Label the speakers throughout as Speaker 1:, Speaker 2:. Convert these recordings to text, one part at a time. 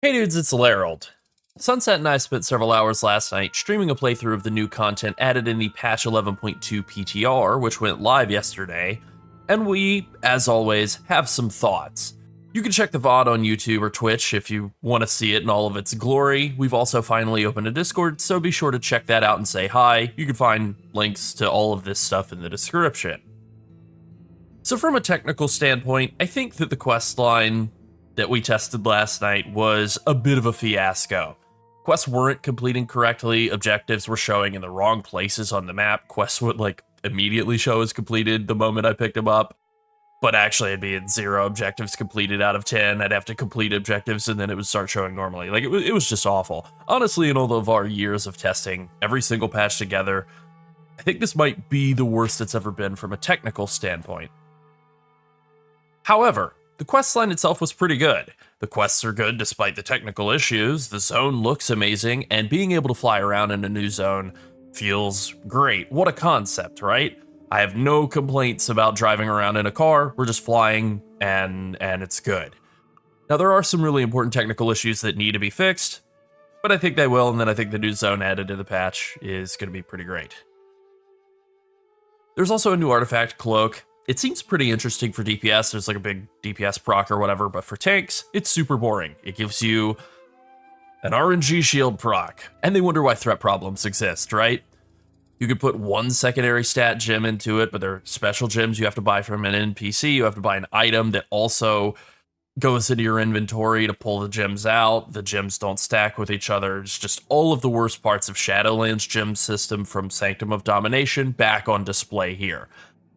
Speaker 1: Hey dudes, it's Llarold. Sunset and I spent several hours last night streaming a playthrough of the new content added in the patch 11.2 PTR, which went live yesterday, and we, as always, have some thoughts. You can check the VOD on YouTube or Twitch if you want to see it in all of its glory. We've also finally opened a Discord, so be sure to check that out and say hi. You can find links to all of this stuff in the description. So from a technical standpoint, I think that the questline that we tested last night was a bit of a fiasco. Quests weren't completing correctly, objectives were showing in the wrong places on the map. Quests would immediately show as completed the moment I picked them up, but actually it'd be at 0 objectives completed out of 10. I'd have to complete objectives and then it would start showing normally. It was just awful. Honestly, in all of our years of testing every single patch together, I think this might be the worst it's ever been from a technical standpoint. However, the questline itself was pretty good. The quests are good despite the technical issues, the zone looks amazing, and being able to fly around in a new zone feels great. What a concept, right? I have no complaints about driving around in a car, we're just flying, and it's good. Now there are some really important technical issues that need to be fixed, but I think they will, and then I think the new zone added to the patch is going to be pretty great. There's also a new artifact, Cloak. It seems pretty interesting for DPS, there's a big DPS proc or whatever, but for tanks, it's super boring. It gives you an RNG shield proc, and they wonder why threat problems exist, right? You could put one secondary stat gem into it, but they're special gems you have to buy from an NPC, you have to buy an item that also goes into your inventory to pull the gems out, the gems don't stack with each other, it's just all of the worst parts of Shadowlands gem system from Sanctum of Domination back on display here.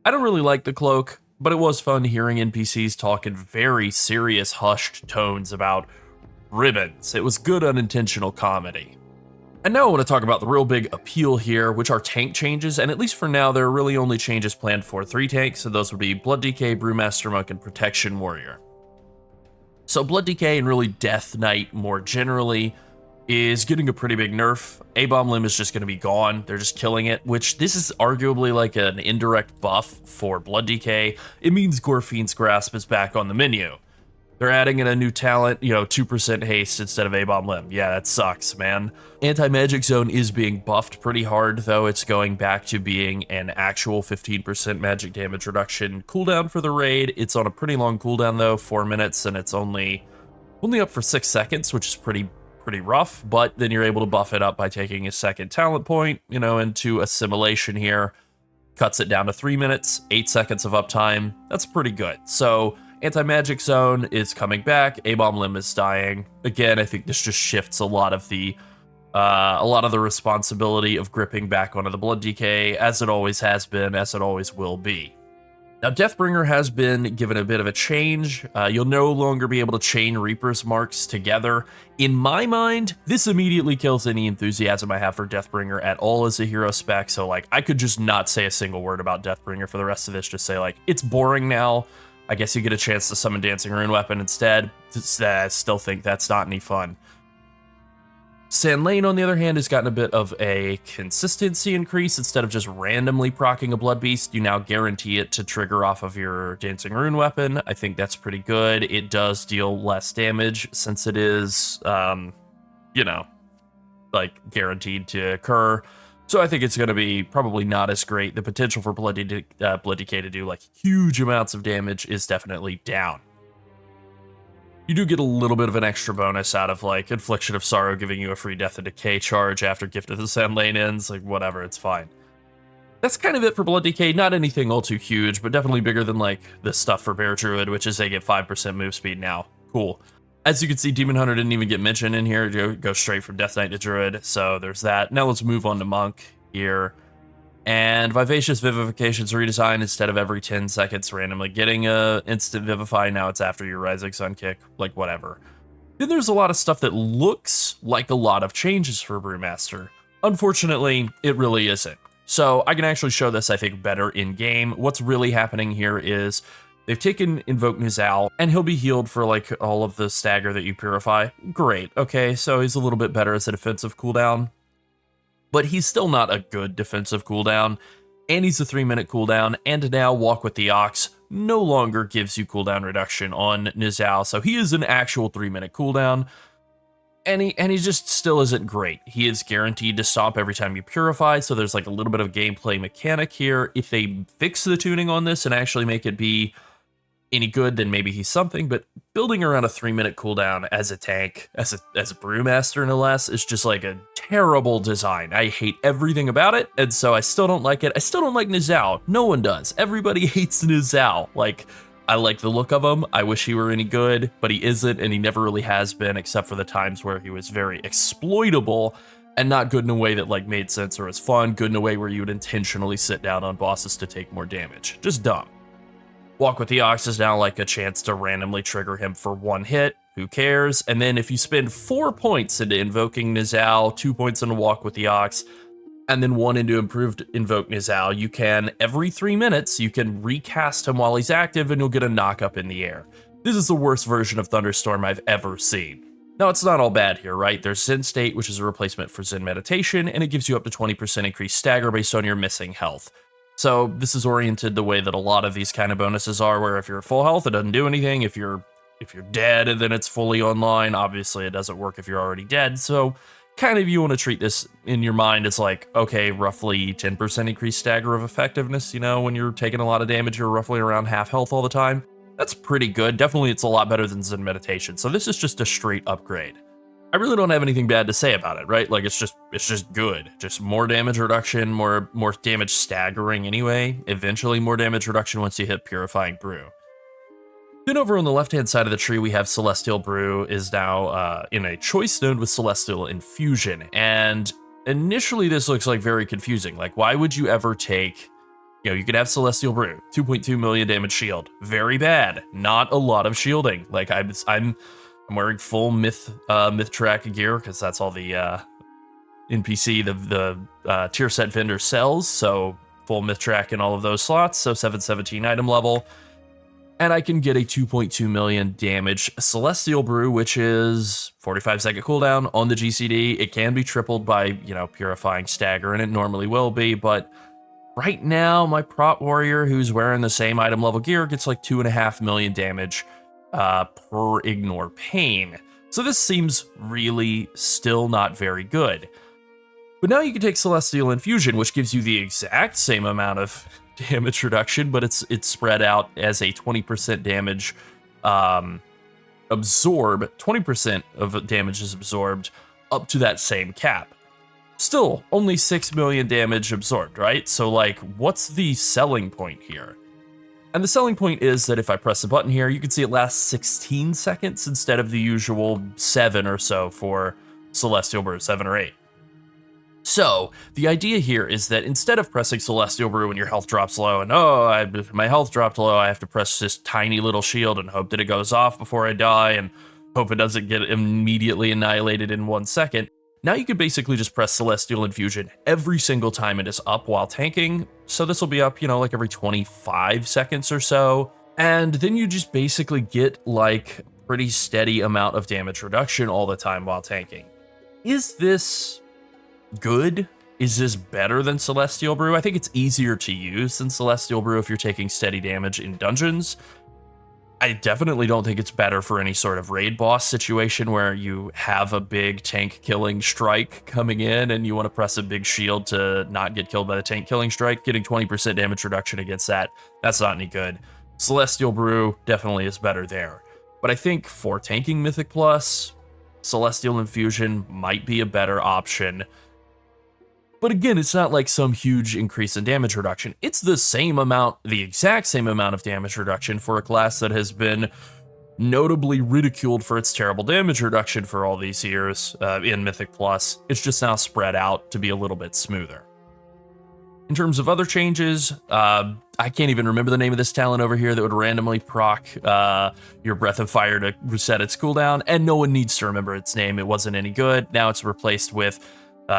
Speaker 1: I don't really like the Cloak, but it was fun hearing NPCs talk in very serious, hushed tones about ribbons. It was good unintentional comedy. And now I want to talk about the real big appeal here, which are tank changes, and at least for now, there are really only changes planned for 3 tanks, and those would be Blood DK, Brewmaster Monk, and Protection Warrior. So Blood DK and really Death Knight more generally is getting a pretty big nerf. A-Bomb Limb is just going to be gone. They're just killing it, which this is arguably like an indirect buff for Blood DK. It means Gorfiend's Grasp is back on the menu. They're adding in a new talent, 2% haste instead of A-Bomb Limb. Yeah, that sucks, man. Anti-Magic Zone is being buffed pretty hard, though. It's going back to being an actual 15% magic damage reduction cooldown for the raid. It's on a pretty long cooldown, though, 4 minutes, and it's only up for 6 seconds, which is pretty rough, but then you're able to buff it up by taking a second talent point, into Assimilation here. Cuts it down to 3 minutes, 8 seconds of uptime. That's pretty good. So Anti-Magic Zone is coming back, A-Bomb Limb is dying. Again, I think this just shifts a lot of the responsibility of gripping back onto the Blood DK, as it always has been, as it always will be. Now, Deathbringer has been given a bit of a change. You'll no longer be able to chain Reaper's marks together. In my mind, this immediately kills any enthusiasm I have for Deathbringer at all as a hero spec, so I could just not say a single word about Deathbringer for the rest of this, just say it's boring now. I guess you get a chance to summon Dancing Rune Weapon instead. I still think that's not any fun. Sand Lane, on the other hand, has gotten a bit of a consistency increase. Instead of just randomly proccing a Blood Beast, you now guarantee it to trigger off of your Dancing Rune Weapon. I think that's pretty good. It does deal less damage since it is, guaranteed to occur. So I think it's going to be probably not as great. The potential for Blood DK to do huge amounts of damage is definitely down. You do get a little bit of an extra bonus out of Infliction of Sorrow giving you a free Death and Decay charge after Gift of the Sand Lane ends. Whatever, it's fine. That's kind of it for Blood DK. Not anything all too huge, but definitely bigger than the stuff for Bear Druid, which is they get 5% move speed now. Cool. As you can see, Demon Hunter didn't even get mentioned in here. Go straight from Death Knight to Druid, so there's that. Now let's move on to Monk here. And Vivacious Vivification's redesigned. Instead of every 10 seconds randomly getting a instant Vivify, now it's after your Rising Sun kick, whatever. Then there's a lot of stuff that looks like a lot of changes for Brewmaster. Unfortunately, it really isn't. So I can actually show this, I think, better in-game. What's really happening here is they've taken Invoke Nizal, and he'll be healed for all of the stagger that you purify. Great, okay, so he's a little bit better as a defensive cooldown. But he's still not a good defensive cooldown, and he's a 3-minute cooldown, and now Walk with the Ox no longer gives you cooldown reduction on Nizal, so he is an actual 3-minute cooldown. And he just still isn't great. He is guaranteed to stop every time you purify, so there's like a little bit of gameplay mechanic here. If they fix the tuning on this and actually make it be any good, then maybe he's something, but building around a 3-minute cooldown as a tank, as a brewmaster no less, is just like a terrible design. I hate everything about it, and so I still don't like it. I still don't like Nizao. No one does. Everybody hates Nizao. Like, I like the look of him. I wish he were any good, but he isn't, and he never really has been, except for the times where he was very exploitable and not good in a way that like made sense or was fun, good in a way where you would intentionally sit down on bosses to take more damage. Just dumb. Walk with the Ox is now like a chance to randomly trigger him for 1 hit. Who cares? And then if you spend 4 points into invoking Nizao, 2 points into Walk with the Ox, and then 1 into improved invoke Nizao, you can, every 3 minutes, you can recast him while he's active and you'll get a knock up in the air. This is the worst version of Thunderstorm I've ever seen. Now, it's not all bad here, right? There's Zen State, which is a replacement for Zen Meditation, and it gives you up to 20% increased stagger based on your missing health. So this is oriented the way that a lot of these kind of bonuses are, where if you're at full health, it doesn't do anything. If you're dead, then it's fully online. Obviously, it doesn't work if you're already dead. So kind of you want to treat this in your mind as like, okay, roughly 10% increased stagger of effectiveness. You know, when you're taking a lot of damage, you're roughly around half health all the time. That's pretty good. Definitely, it's a lot better than Zen Meditation. So this is just a straight upgrade. I really don't have anything bad to say about it, right? Like, it's just good. Just more damage reduction, more damage staggering anyway. Eventually more damage reduction once you hit Purifying Brew. Then over on the left-hand side of the tree, we have Celestial Brew is now in a choice node with Celestial Infusion. And initially this looks like very confusing. Like, why would you ever take, you know, you could have Celestial Brew, 2.2 million damage shield. Very bad. Not a lot of shielding. Like, I'm wearing full myth track gear because that's all the NPC, the tier set vendor sells. So full myth track in all of those slots. So 717 item level. And I can get a 2.2 million damage Celestial Brew, which is 45-second cooldown on the GCD. It can be tripled by, you know, Purifying Stagger, and it normally will be. But right now, my prot warrior who's wearing the same item level gear gets like 2.5 million damage per ignore pain. So this seems really still not very good. But now you can take Celestial Infusion, which gives you the exact same amount of damage reduction, but it's spread out as a 20% damage absorb. 20% of damage is absorbed up to that same cap. Still, only 6 million damage absorbed, right? So like, what's the selling point here? And the selling point is that if I press the button here, you can see it lasts 16 seconds instead of the usual 7 or so for Celestial Brew, 7 or 8. So the idea here is that instead of pressing Celestial Brew when your health drops low and, my health dropped low, I have to press this tiny little shield and hope that it goes off before I die and hope it doesn't get immediately annihilated in 1 second. Now you could basically just press Celestial Infusion every single time it is up while tanking. So this will be up, you know, like every 25 seconds or so. And then you just basically get like a pretty steady amount of damage reduction all the time while tanking. Is this good? Is this better than Celestial Brew? I think it's easier to use than Celestial Brew if you're taking steady damage in dungeons. I definitely don't think it's better for any sort of raid boss situation where you have a big tank killing strike coming in and you want to press a big shield to not get killed by the tank killing strike. Getting 20% damage reduction against that's not any good. Celestial Brew definitely is better there. But I think for tanking Mythic Plus, Celestial Infusion might be a better option. But again, it's not like some huge increase in damage reduction. It's the same amount, the exact same amount of damage reduction for a class that has been notably ridiculed for its terrible damage reduction for all these years in Mythic Plus. It's just now spread out to be a little bit smoother. In terms of other changes, I can't even remember the name of this talent over here that would randomly proc your Breath of Fire to reset its cooldown, and no one needs to remember its name. It wasn't any good. Now it's replaced with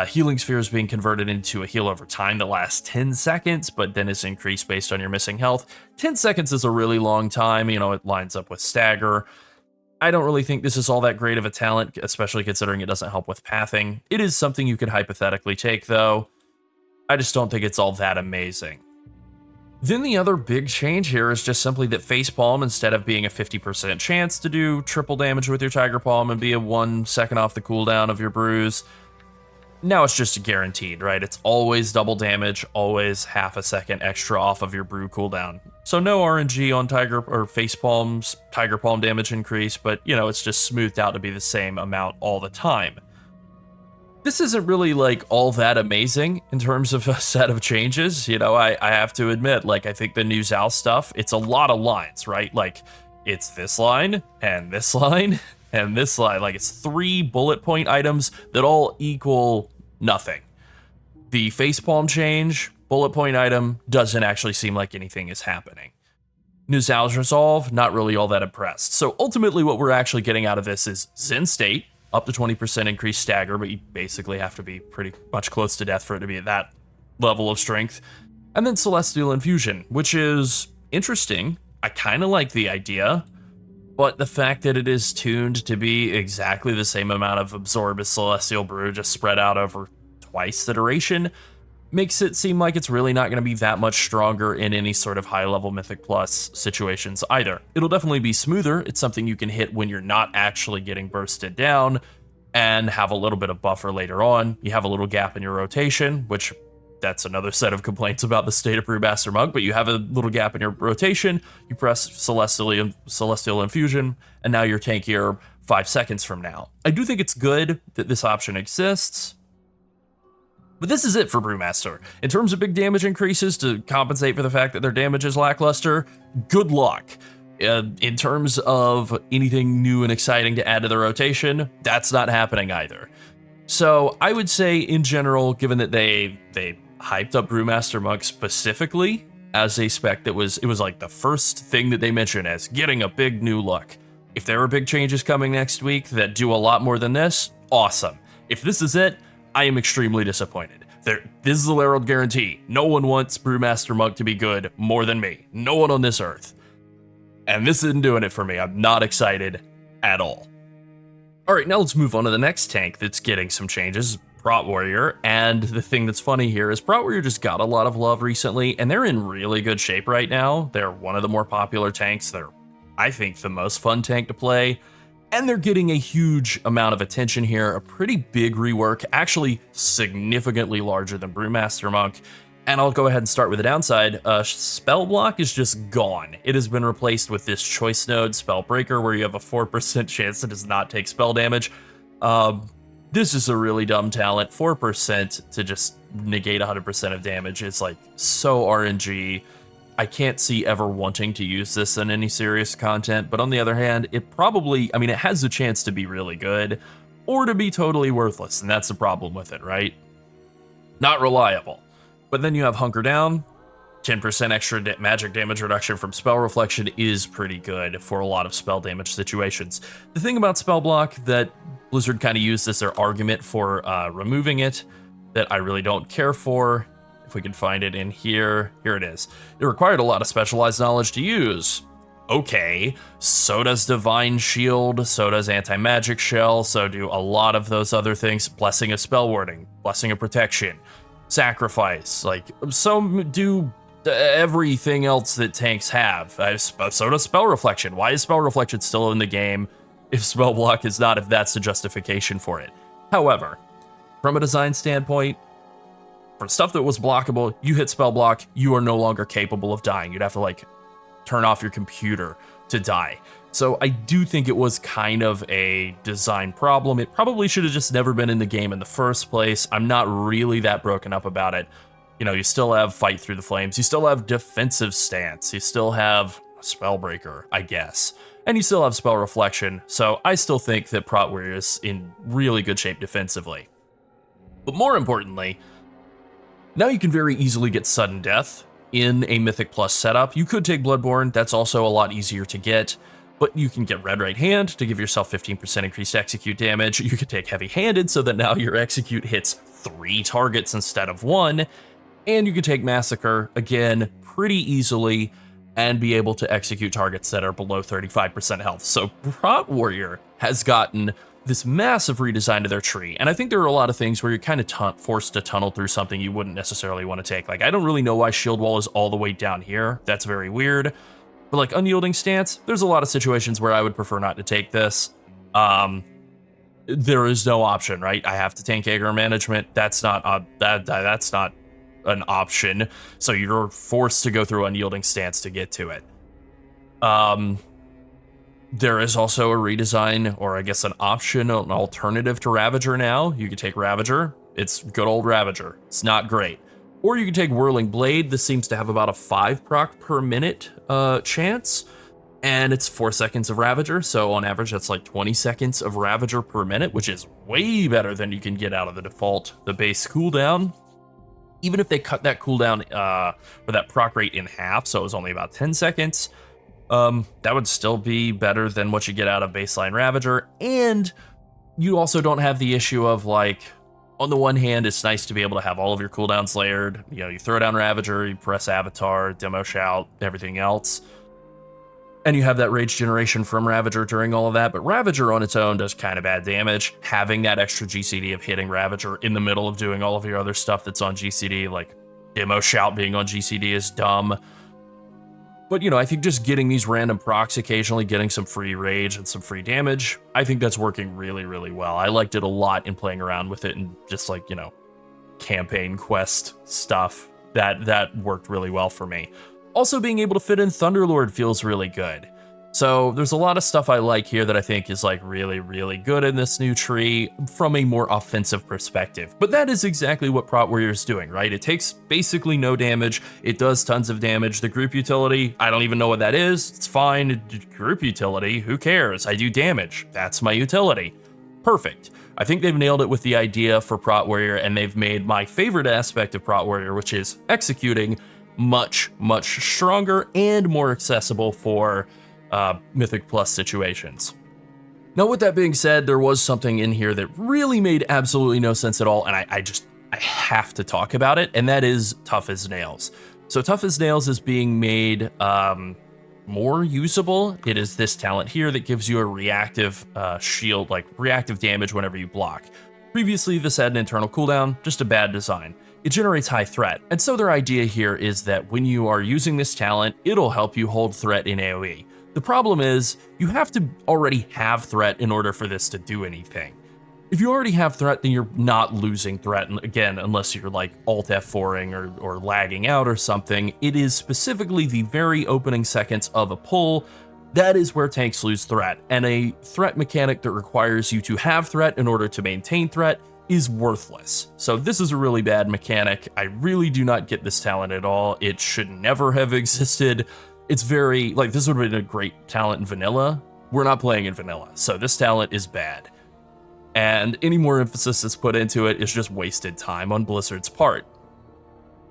Speaker 1: Healing Spheres being converted into a heal over time that lasts 10 seconds, but then is increased based on your missing health. 10 seconds is a really long time, you know, it lines up with Stagger. I don't really think this is all that great of a talent, especially considering it doesn't help with pathing. It is something you could hypothetically take, though. I just don't think it's all that amazing. Then the other big change here is just simply that Facepalm, instead of being a 50% chance to do triple damage with your Tiger Palm and be a 1 second off the cooldown of your brews, now it's just guaranteed, right? It's always double damage, always half a second extra off of your brew cooldown. So no RNG on Tiger or Facepalm's Tiger Palm damage increase, but it's just smoothed out to be the same amount all the time. This isn't really like all that amazing in terms of a set of changes. I have to admit, like, I think the new Zal stuff, it's a lot of lines, right? Like, it's this line and this line and this line. Like, it's 3 bullet point items that all equal nothing. The Facepalm change, bullet point item, doesn't actually seem like anything is happening. New Zal's Resolve, not really all that impressed. So ultimately what we're actually getting out of this is Zen State, up to 20% increased stagger, but you basically have to be pretty much close to death for it to be at that level of strength. And then Celestial Infusion, which is interesting. I kind of like the idea, but the fact that it is tuned to be exactly the same amount of absorb as Celestial Brew, just spread out over twice the duration, makes it seem like it's really not going to be that much stronger in any sort of high-level Mythic Plus situations either. It'll definitely be smoother. It's something you can hit when you're not actually getting bursted down and have a little bit of buffer later on. You have a little gap in your rotation, which that's another set of complaints about the state of Brewmaster Monk, but you have a little gap in your rotation, you press Celestial Infusion, and now you're tankier 5 seconds from now. I do think it's good that this option exists, but this is it for Brewmaster. In terms of big damage increases to compensate for the fact that their damage is lackluster, good luck. In terms of anything new and exciting to add to the rotation, that's not happening either. So I would say in general, given that they hyped up Brewmaster Monk specifically as a spec it was like the first thing that they mentioned as getting a big new look. If there are big changes coming next week that do a lot more than this, awesome. If this is it, I am extremely disappointed. This is the Llarold guarantee. No one wants Brewmaster Monk to be good more than me. No one on this earth. And this isn't doing it for me. I'm not excited at all. All right, now let's move on to the next tank that's getting some changes, Prot Warrior. And the thing that's funny here is Prot Warrior just got a lot of love recently, and they're in really good shape right now. They're one of the more popular tanks. They're, I think, the most fun tank to play. And they're getting a huge amount of attention here, a pretty big rework, actually significantly larger than Brewmaster Monk. And I'll go ahead and start with the downside. Spell block is just gone. It has been replaced with this choice node Spellbreaker, where you have a 4% chance that does not take spell damage. This is a really dumb talent. 4% to just negate 100% of damage is like so RNG. I can't see ever wanting to use this in any serious content, but on the other hand, it probably, it has a chance to be really good or to be totally worthless, and that's the problem with it, right? Not reliable. But then you have Hunker Down. 10% extra magic damage reduction from Spell Reflection is pretty good for a lot of spell damage situations. The thing about Spell Block that Blizzard kind of used as their argument for removing it that I really don't care for, if we can find it in here, here it is. It required a lot of specialized knowledge to use. Okay, so does Divine Shield, so does Anti-Magic Shell, so do a lot of those other things. Blessing of Spell Warding, Blessing of Protection, Sacrifice, like, so do everything else that tanks have. So does Spell Reflection. Why is Spell Reflection still in the game if Spell Block is not, if that's the justification for it? However, from a design standpoint, for stuff that was blockable, you hit Spell Block, you are no longer capable of dying. You'd have to, like, turn off your computer to die. So I do think it was kind of a design problem. It probably should have just never been in the game in the first place. I'm not really that broken up about it. You know, you still have Fight Through the Flames. You still have Defensive Stance. You still have Spellbreaker, I guess. And you still have Spell Reflection. So I still think that Prot Warrior is in really good shape defensively. But more importantly, now you can very easily get sudden death in a Mythic Plus setup. You could take Bloodborne. That's also a lot easier to get. But you can get Red Right Hand to give yourself 15% increased execute damage. You could take Heavy Handed so that now your execute hits 3 targets instead of 1. And you can take Massacre, again, pretty easily, and be able to execute targets that are below 35% health. So Prot Warrior has gotten this massive redesign to their tree. And I think there are a lot of things where you're kind of forced to tunnel through something you wouldn't necessarily want to take. Like, I don't really know why Shield Wall is all the way down here. That's very weird. But like Unyielding Stance, there's a lot of situations where I would prefer not to take this. There is no option, right? I have to tank aggro management. That's not that's not an option. So you're forced to go through Unyielding Stance to get to it. There is also a redesign, or I guess an option, an alternative to Ravager now. You can take Ravager. It's good old Ravager. It's not great. Or you can take Whirling Blade. This seems to have about a 5 proc per minute chance. And it's 4 seconds of Ravager. So on average, that's like 20 seconds of Ravager per minute, which is way better than you can get out of the base cooldown. Even if they cut that cooldown or that proc rate in half, so it was only about 10 seconds, that would still be better than what you get out of baseline Ravager. And you also don't have the issue of, like, on the one hand, it's nice to be able to have all of your cooldowns layered. You know, you throw down Ravager, you press Avatar, Demo Shout, everything else. And you have that rage generation from Ravager during all of that. But Ravager on its own does kind of bad damage. Having that extra GCD of hitting Ravager in the middle of doing all of your other stuff that's on GCD, like Demo Shout being on GCD, is dumb. But, you know, I think just getting these random procs, occasionally getting some free rage and some free damage, I think that's working really, really well. I liked it a lot in playing around with it and just, like, you know, campaign quest stuff. That worked really well for me. Also, being able to fit in Thunderlord feels really good. So there's a lot of stuff I like here that I think is, like, really, really good in this new tree from a more offensive perspective. But that is exactly what Prot Warrior is doing, right? It takes basically no damage. It does tons of damage. The group utility, I don't even know what that is. It's fine. Group utility, who cares? I do damage. That's my utility. Perfect. I think they've nailed it with the idea for Prot Warrior, and they've made my favorite aspect of Prot Warrior, which is executing, much, much stronger and more accessible for Mythic Plus situations. Now, with that being said, there was something in here that really made absolutely no sense at all, and I have to talk about it, and that is Tough as Nails. So Tough as Nails is being made more usable. It is this talent here that gives you a reactive shield, like reactive damage whenever you block. Previously, this had an internal cooldown, just a bad design. It generates high threat, and so their idea here is that when you are using this talent, it'll help you hold threat in AoE. The problem is, you have to already have threat in order for this to do anything. If you already have threat, then you're not losing threat, again, unless you're like Alt F4ing or lagging out or something. It is specifically the very opening seconds of a pull. That is where tanks lose threat, and a threat mechanic that requires you to have threat in order to maintain threat is worthless. So this is a really bad mechanic. I really do not get this talent at all. It should never have existed. It's very, like, this would have been a great talent in vanilla. We're not playing in vanilla, so this talent is bad. And any more emphasis that's put into it is just wasted time on Blizzard's part.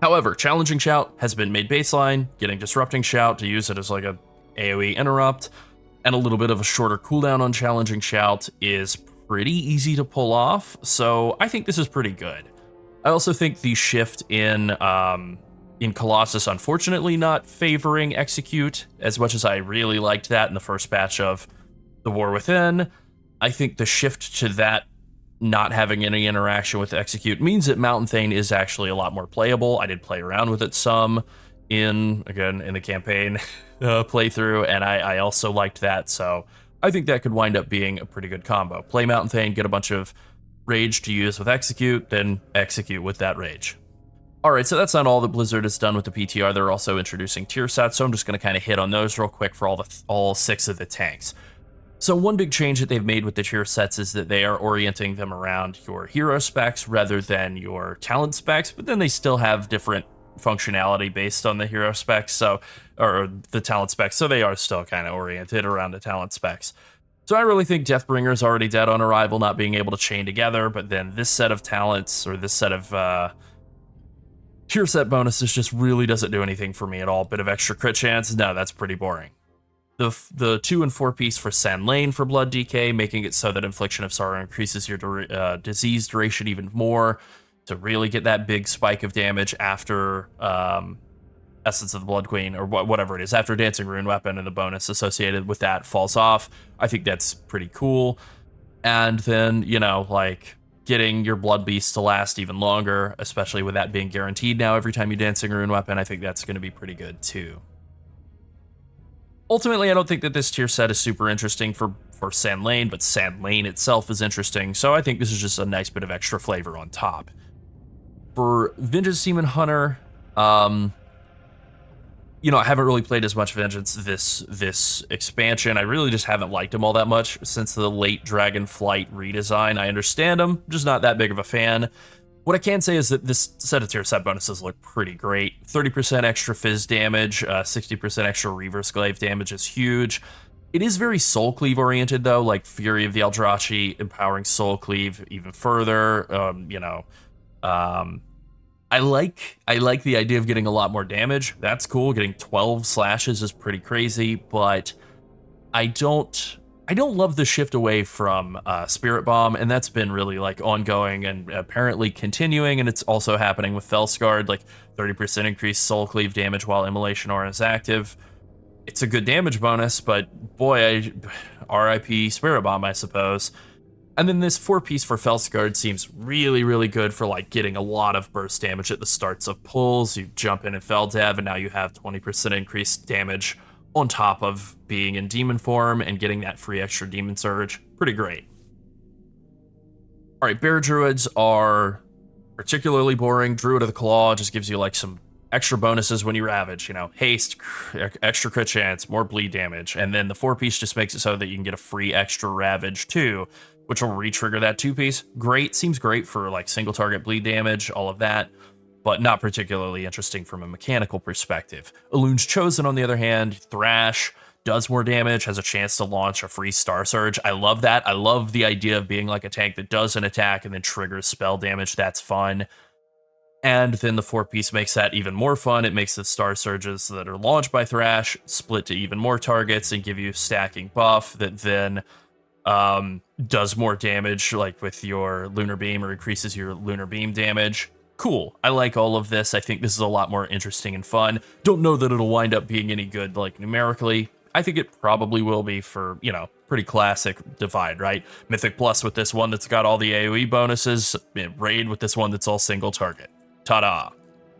Speaker 1: However, Challenging Shout has been made baseline, getting Disrupting Shout to use it as like a AoE interrupt, and a little bit of a shorter cooldown on Challenging Shout is pretty easy to pull off, so I think this is pretty good. I also think the shift in Colossus, unfortunately, not favoring Execute as much as I really liked that in the first batch of The War Within. I think the shift to that not having any interaction with Execute means that Mountain Thane is actually a lot more playable. I did play around with it some in the campaign playthrough, and I also liked that, so I think that could wind up being a pretty good combo. Play Mountain Thane, get a bunch of rage to use with Execute, then execute with that rage. Alright, so that's not all that Blizzard has done with the PTR. They're also introducing tier sets, so I'm just going to kind of hit on those real quick for all 6 of the tanks. So one big change that they've made with the tier sets is that they are orienting them around your hero specs rather than your talent specs, but then they still have different functionality based on the hero specs, or the talent specs, so they are still kind of oriented around the talent specs. So I really think Deathbringer is already dead on arrival, not being able to chain together, but then this set of talents, or this set of tier set bonuses just really doesn't do anything for me at all. Bit of extra crit chance, no, that's pretty boring. The 2 and 4 piece for San Lane for Blood DK, making it so that Infliction of Sorrow increases your disease duration even more to really get that big spike of damage after Essence of the Blood Queen, or whatever it is, after Dancing Rune Weapon, and the bonus associated with that falls off. I think that's pretty cool. And then, you know, like getting your Blood Beast to last even longer, especially with that being guaranteed now every time you Dancing Rune weapon, I think that's going to be pretty good too. Ultimately, I don't think that this tier set is super interesting for Sand Lane, but Sand Lane itself is interesting, so I think this is just a nice bit of extra flavor on top. For Vengeance Demon Hunter, you know, I haven't really played as much Vengeance this expansion. I really just haven't liked him all that much since the late Dragonflight redesign. I understand him, just not that big of a fan. What I can say is that this set of tier set bonuses look pretty great. 30% extra Fizz damage, 60% extra Reaver's Glaive damage is huge. It is very Soul Cleave oriented though, like Fury of the Eldrachi empowering Soul Cleave even further. I like the idea of getting a lot more damage. That's cool. Getting 12 slashes is pretty crazy, but I don't love the shift away from Spirit Bomb, and that's been really like ongoing and apparently continuing, and it's also happening with Felsguard, like 30% increased Soul Cleave damage while Immolation Aura is active. It's a good damage bonus, but boy, RIP Spirit Bomb, I suppose. And then this 4-piece for Felsguard seems really, really good for like getting a lot of burst damage at the starts of pulls. You jump in Feldev, and now you have 20% increased damage on top of being in demon form and getting that free extra demon surge. Pretty great. All right, Bear Druids are particularly boring. Druid of the Claw just gives you like some extra bonuses when you ravage, you know, haste, extra crit chance, more bleed damage. And then the 4-piece just makes it so that you can get a free extra ravage too, which will re-trigger that 2-piece. Great, seems great for like single target bleed damage, all of that, but not particularly interesting from a mechanical perspective. Elun's Chosen, on the other hand, Thrash, does more damage, has a chance to launch a free Star Surge. I love that. I love the idea of being like a tank that does an attack and then triggers spell damage. That's fun. And then the 4-piece makes that even more fun. It makes the Star Surges that are launched by Thrash split to even more targets and give you stacking buff that then does more damage, like with your Lunar Beam, or increases your Lunar Beam damage. Cool. I like all of this. I think this is a lot more interesting and fun. Don't know that it'll wind up being any good, like, numerically. I think it probably will be for, you know, pretty classic Divide, right? Mythic Plus with this one that's got all the AoE bonuses, Raid with this one that's all single target. Ta-da.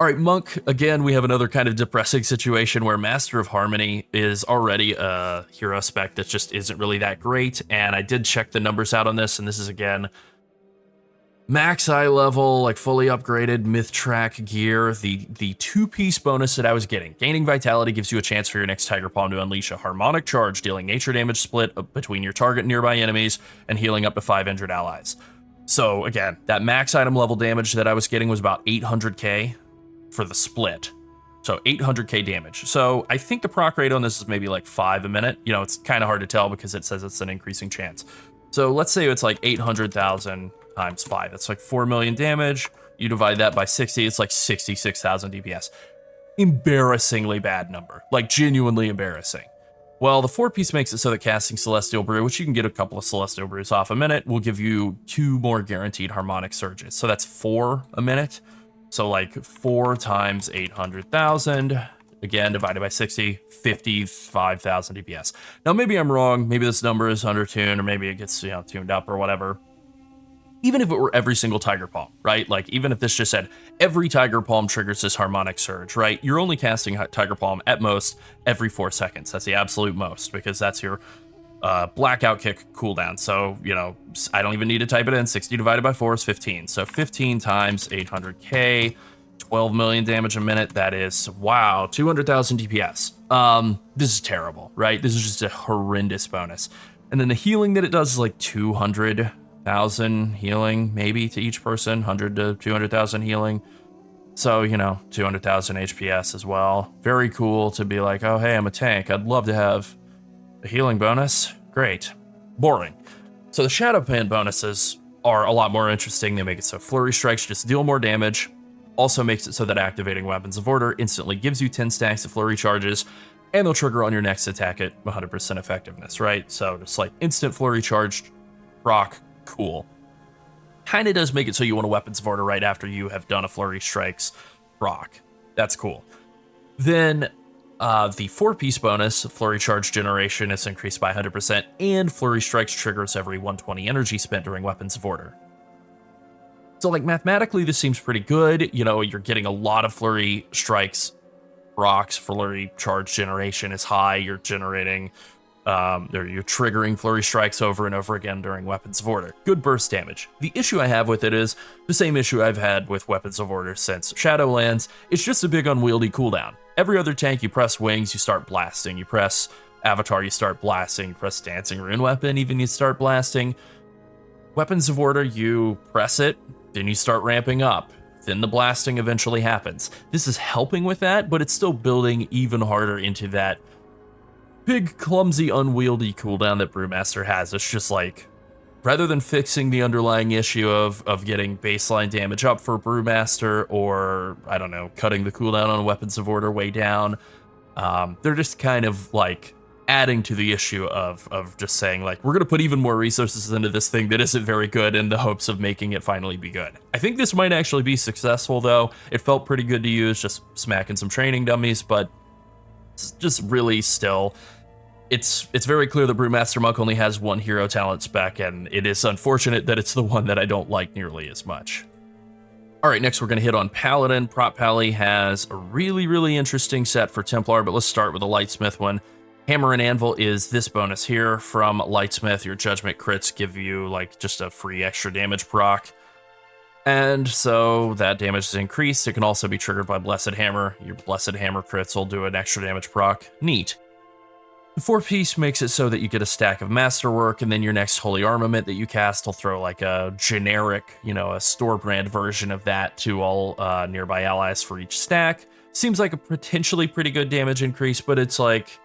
Speaker 1: All right, Monk, again, we have another kind of depressing situation where Master of Harmony is already a hero spec that just isn't really that great, and I did check the numbers out on this, and this is, again, max eye level, like fully upgraded myth track gear. The 2-piece bonus that I was getting. Gaining Vitality gives you a chance for your next Tiger Palm to unleash a Harmonic Charge, dealing nature damage split between your target and nearby enemies, and healing up to 5 injured allies. So again, that max item level damage that I was getting was about 800k for the split. So 800k damage. So I think the proc rate on this is maybe like 5 a minute. You know, it's kind of hard to tell because it says it's an increasing chance. So let's say it's like 800,000 times 5. That's like 4 million damage. You divide that by 60, it's like 66,000 DPS. Embarrassingly bad number. Like genuinely embarrassing. Well, the 4-piece makes it so that casting Celestial Brew, which you can get a couple of Celestial Brews off a minute, will give you 2 more guaranteed Harmonic Surges. So that's 4 a minute. So like 4 times 800,000, again, divided by 60, 55,000 DPS. Now, maybe I'm wrong. Maybe this number is under-tuned, or maybe it gets, you know, tuned up or whatever. Even if it were every single Tiger Palm, right? Like, even if this just said every Tiger Palm triggers this Harmonic Surge, right? You're only casting Tiger Palm at most every 4 seconds. That's the absolute most, because that's your blackout kick cooldown. So, you know, I don't even need to type it in. 60 divided by 4 is 15. So 15 times 800k, 12 million damage a minute. That is, wow, 200,000 DPS. This is terrible, right? This is just a horrendous bonus. And then the healing that it does is like 200,000 healing, maybe, to each person, 100 to 200,000 healing. So, you know, 200,000 HPS as well. Very cool to be like, oh, hey, I'm a tank. I'd love to have a healing bonus. Great. Boring. So the Shadow Pan bonuses are a lot more interesting. They make it so Flurry Strikes just deal more damage. Also makes it so that activating Weapons of Order instantly gives you 10 stacks of Flurry Charges, and they'll trigger on your next attack at 100% effectiveness, right? So just like instant Flurry Charge, proc, cool. Kind of does make it so you want a Weapons of Order right after you have done a Flurry Strikes proc. That's cool. Then The 4-piece bonus, Flurry Charge Generation, is increased by 100%, and Flurry Strikes triggers every 120 energy spent during Weapons of Order. So, like, mathematically, this seems pretty good. You know, you're getting a lot of Flurry Strikes rocks. Flurry Charge Generation is high. You're generating, you're triggering Flurry Strikes over and over again during Weapons of Order. Good burst damage. The issue I have with it is the same issue I've had with Weapons of Order since Shadowlands. It's just a big unwieldy cooldown. Every other tank, you press Wings, you start blasting. You press Avatar, you start blasting. You press Dancing Rune Weapon, even you start blasting. Weapons of Order, you press it, then you start ramping up. Then the blasting eventually happens. This is helping with that, but it's still building even harder into that big, clumsy, unwieldy cooldown that Brewmaster has. It's just like, rather than fixing the underlying issue of getting baseline damage up for Brewmaster, or, I don't know, cutting the cooldown on Weapons of Order way down, they're just kind of like adding to the issue of just saying, like, we're going to put even more resources into this thing that isn't very good in the hopes of making it finally be good. I think this might actually be successful, though. It felt pretty good to use, just smacking some training dummies, but it's just really still, it's very clear that Brewmaster Monk only has one hero talent spec, and it is unfortunate that it's the one that I don't like nearly as much. All right, next we're going to hit on Paladin. Prot Pally has a really, really interesting set for Templar, but let's start with the Lightsmith one. Hammer and Anvil is this bonus here from Lightsmith. Your Judgment crits give you like just a free extra damage proc. And so that damage is increased. It can also be triggered by Blessed Hammer. Your Blessed Hammer crits will do an extra damage proc. Neat. The 4-piece makes it so that you get a stack of Masterwork, and then your next Holy Armament that you cast will throw like a generic, you know, a store brand version of that to all nearby allies for each stack. Seems like a potentially pretty good damage increase, but it's like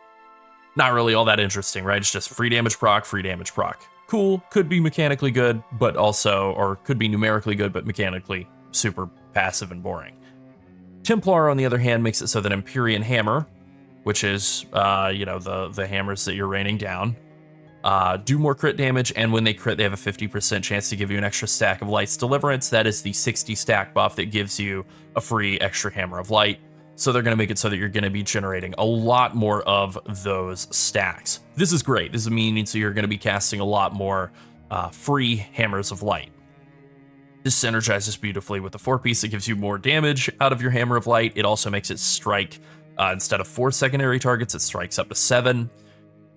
Speaker 1: not really all that interesting, right? It's just free damage proc, free damage proc. Cool, could be mechanically good, but also, or could be numerically good, but mechanically super passive and boring. Templar, on the other hand, makes it so that Empyrean Hammer, which is, you know, the hammers that you're raining down, do more crit damage, and when they crit, they have a 50% chance to give you an extra stack of Light's Deliverance. That is the 60 stack buff that gives you a free extra Hammer of Light. So they're going to make it so that you're going to be generating a lot more of those stacks. This is great. This is meaning so you're going to be casting a lot more free Hammers of Light. This synergizes beautifully with the 4-piece. It gives you more damage out of your Hammer of Light. It also makes it strike, instead of 4 secondary targets, it strikes up to 7.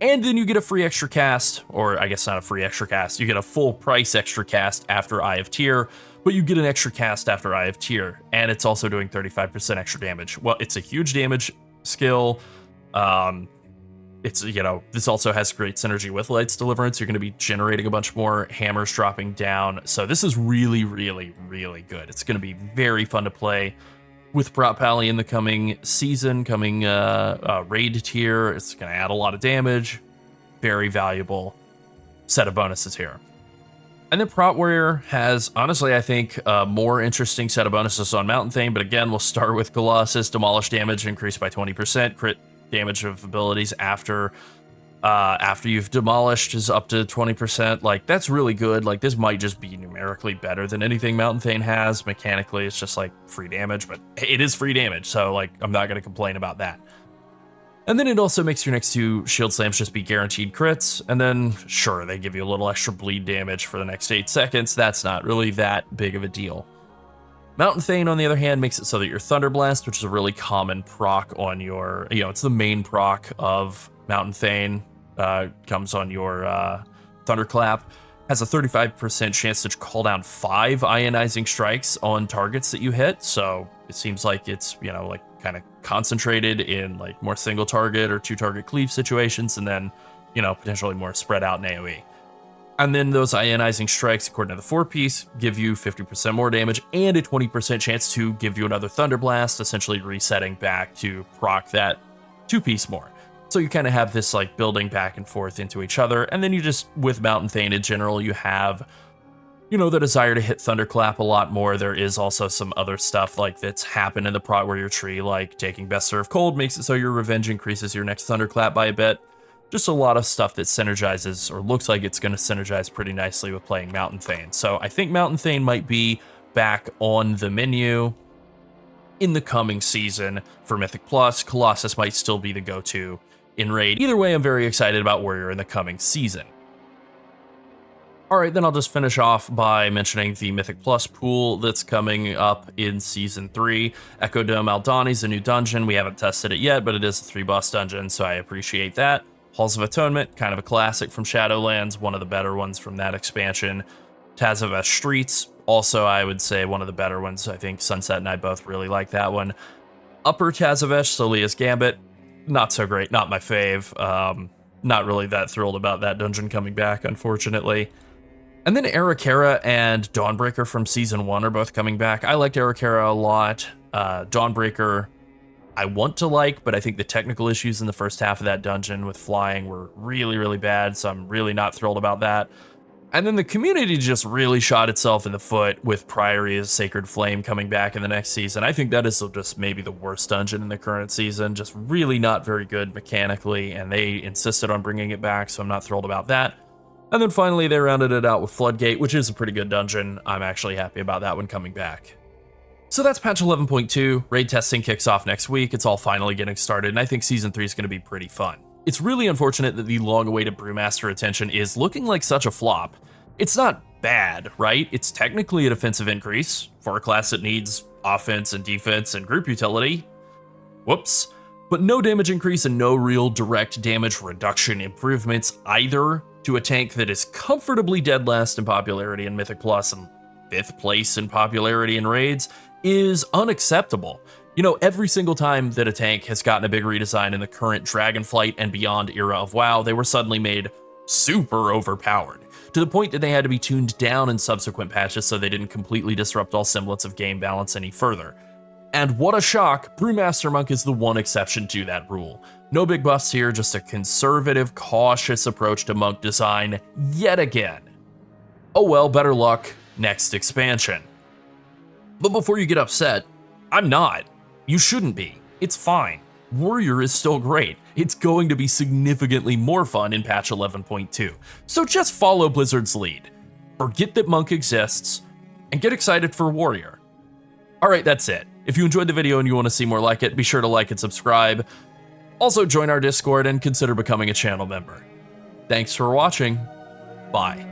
Speaker 1: And then you get a free extra cast, or I guess not a free extra cast, you get a full price extra cast after Eye of Tyr, but you get an extra cast after Eye of Tyr, and it's also doing 35% extra damage. Well, it's a huge damage skill. It's, you know, this also has great synergy with Light's Deliverance. You're going to be generating a bunch more hammers dropping down. So this is really, really, really good. It's going to be very fun to play with Prot Pally in the coming season, coming raid tier. It's going to add a lot of damage. Very valuable set of bonuses here. And then Prot Warrior has, honestly, I think, a more interesting set of bonuses on Mountain Thane. But again, we'll start with Colossus. Demolish damage increased by 20%. Crit damage of abilities after you've demolished is up to 20%. Like, that's really good. Like, this might just be numerically better than anything Mountain Thane has. Mechanically, it's just like free damage, but it is free damage, so like I'm not gonna complain about that. And then it also makes your next 2 shield slams just be guaranteed crits, and then sure, they give you a little extra bleed damage for the next 8 seconds. That's not really that big of a deal. Mountain Thane, on the other hand, makes it so that your Thunder Blast, which is a really common proc on your, you know, it's the main proc of Mountain Thane, comes on your Thunderclap, has a 35% chance to call down 5 ionizing strikes on targets that you hit. So it seems like it's, you know, like kind of concentrated in like more single target or 2 target cleave situations, and then, you know, potentially more spread out in AoE. And then those ionizing strikes, according to the 4-piece, give you 50% more damage and a 20% chance to give you another Thunder Blast, essentially resetting back to proc that 2-piece more. So you kind of have this like building back and forth into each other. And then you just, with Mountain Thane in general, you have, you know, the desire to hit Thunderclap a lot more. There is also some other stuff like that's happened in the Prot Warrior tree, like taking Best Serve Cold makes it so your revenge increases your next Thunderclap by a bit. Just a lot of stuff that synergizes, or looks like it's going to synergize pretty nicely with playing Mountain Thane. So I think Mountain Thane might be back on the menu. in the coming season. For Mythic Plus, Colossus might still be the go-to in Raid. Either way, I'm very excited about Warrior in the coming season. Alright, then I'll just finish off by mentioning the Mythic Plus pool that's coming up in Season 3. Echo Dome Aldani is a new dungeon. We haven't tested it yet, but it is a 3-boss dungeon, so I appreciate that. Halls of Atonement, kind of a classic from Shadowlands, one of the better ones from that expansion. Tazavesh Streets, also I would say one of the better ones. I think Sunset and I both really like that one. Upper Tazavesh, Solia's Gambit, not so great, not my fave. Not really that thrilled about that dungeon coming back, unfortunately. And then Arakara and Dawnbreaker from Season 1 are both coming back. I liked Arakara a lot. Dawnbreaker I want to like, but I think the technical issues in the first half of that dungeon with flying were really, really bad, so I'm really not thrilled about that. And then the community just really shot itself in the foot with Prioria's Sacred Flame coming back in the next season. I think that is just maybe the worst dungeon in the current season, just really not very good mechanically, and they insisted on bringing it back, so I'm not thrilled about that. And then finally, they rounded it out with Floodgate, which is a pretty good dungeon. I'm actually happy about that one coming back. So that's patch 11.2. Raid testing kicks off next week. It's all finally getting started, and I think Season 3 is going to be pretty fun. It's really unfortunate that the long-awaited Brewmaster attention is looking like such a flop. It's not bad, right? It's technically a defensive increase for a class that needs offense and defense and group utility. Whoops. But no damage increase and no real direct damage reduction improvements either to a tank that is comfortably dead last in popularity in Mythic Plus and 5th place in popularity in raids is unacceptable. You know, every single time that a tank has gotten a big redesign in the current Dragonflight and beyond era of WoW, they were suddenly made super overpowered, to the point that they had to be tuned down in subsequent patches so they didn't completely disrupt all semblance of game balance any further. And what a shock, Brewmaster Monk is the one exception to that rule. No big buffs here, just a conservative, cautious approach to Monk design yet again. Oh well, better luck next expansion. But before you get upset, I'm not. You shouldn't be. It's fine. Warrior is still great. It's going to be significantly more fun in patch 11.2. So just follow Blizzard's lead. Forget that Monk exists, and get excited for Warrior. Alright, that's it. If you enjoyed the video and you want to see more like it, be sure to like and subscribe. Also join our Discord and consider becoming a channel member. Thanks for watching. Bye.